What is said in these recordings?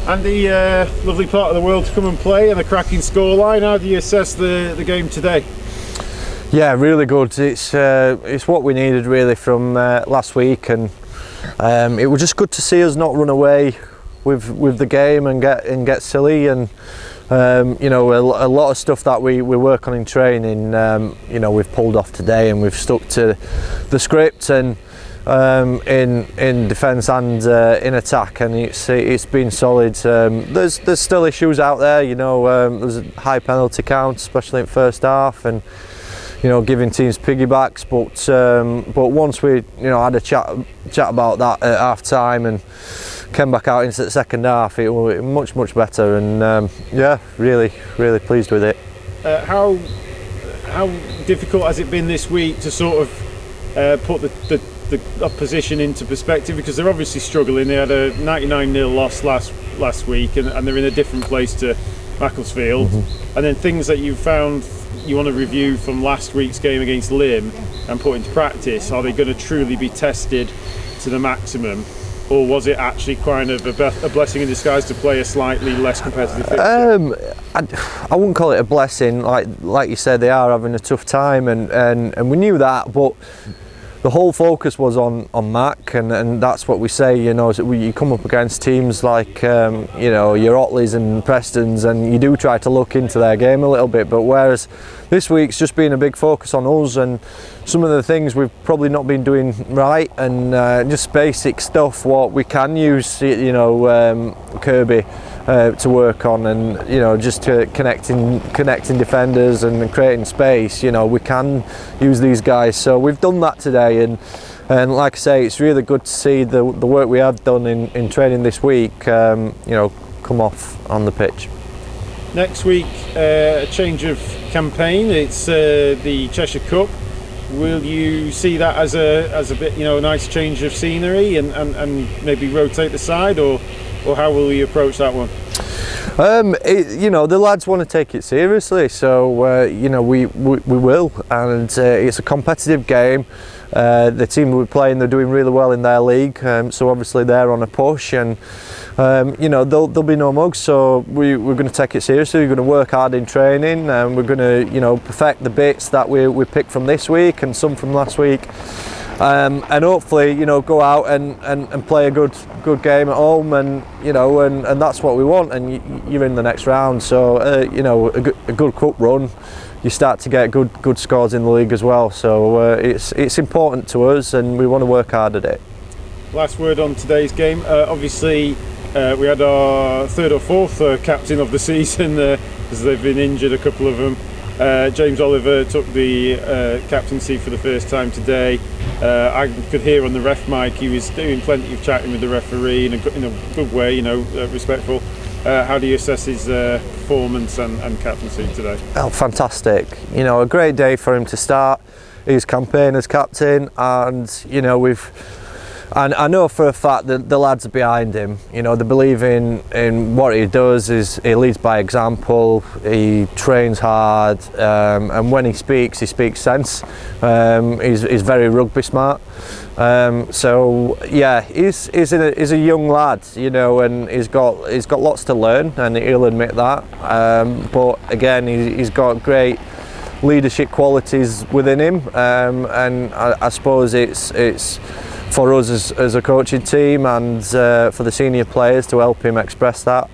And the lovely part of the world to come and play and a cracking scoreline. How do you assess the game today? Yeah, really good. It's what we needed really from last week, and it was just good to see us not run away with the game and get silly. And you know, a lot of stuff that we work on in training, you know, we've pulled off today, and we've stuck to the script and in defence and in attack, and it's been solid. There's still issues out there, you know. There's a high penalty count, especially in first half, and you know, giving teams piggybacks. But once we, you know, had a chat about that at half time and came back out into the second half, it was much better, and yeah, really pleased with it. How difficult has it been this week to sort of put the opposition into perspective, because they're obviously struggling? They had a 99-0 loss last week, and they're in a different place to Macclesfield. And then things that you found you want to review from last week's game against Lim and put into practice. Are they going to truly be tested to the maximum, or was it actually kind of a blessing in disguise to play a slightly less competitive fixture? I wouldn't call it a blessing. Like you said, they are having a tough time, and we knew that, but the whole focus was on Mac, and that's what we say, you know. You come up against teams like you know, your Otleys and Prestons, and you do try to look into their game a little bit, but whereas this week's just been a big focus on us and some of the things we've probably not been doing right, and just basic stuff what we can use, you know, Kirkby to work on, and you know, just connecting defenders and creating space. You know, we can use these guys, so we've done that today, and like I say, it's really good to see the work we have done in training this week, you know, come off on the pitch. Next week, a change of campaign. It's the Cheshire Cup. Will you see that as a bit, you know, a nice change of scenery, and maybe rotate the side, or how will you approach that one? You know, the lads want to take it seriously, so you know, we will, and it's a competitive game. The team we're playing, they're doing really well in their league, so obviously they're on a push, and you know, there'll be no mugs, so we're going to take it seriously. We're going to work hard in training, and we're going to, you know, perfect the bits that we picked from this week and some from last week, and hopefully, you know, go out and play a good game at home, and you know, and that's what we want, and you're in the next round, so you know, a good cup run, you start to get good scores in the league as well, so it's important to us, and we want to work hard at it. Last word on today's game. Obviously we had our third or fourth captain of the season, as they've been injured, a couple of them. James Oliver took the captaincy for the first time today. I could hear on the ref mic he was doing plenty of chatting with the referee in a good way, you know, respectful. How do you assess his performance and captaincy today? Oh, fantastic. You know, a great day for him to start his campaign as captain, and you know, and I know for a fact that the lads are behind him. You know, they believe in what he does. He leads by example, he trains hard, and when he speaks sense. He's very rugby smart. So yeah, he's a young lad, you know, and he's got lots to learn, and he'll admit that. But again, he's got great leadership qualities within him, and I suppose it's for us as a coaching team, and for the senior players to help him express that.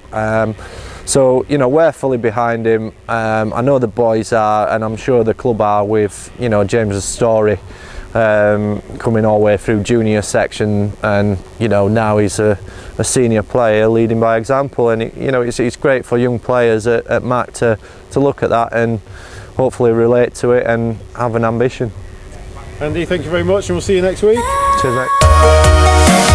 So you know, we're fully behind him. I know the boys are, and I'm sure the club are, with, you know, James's story coming all the way through junior section, and you know, now he's a senior player leading by example, and you know, it's great for young players at Mac to look at that and hopefully relate to it and have an ambition. Andy, thank you very much, and we'll see you next week. Cheers, mate.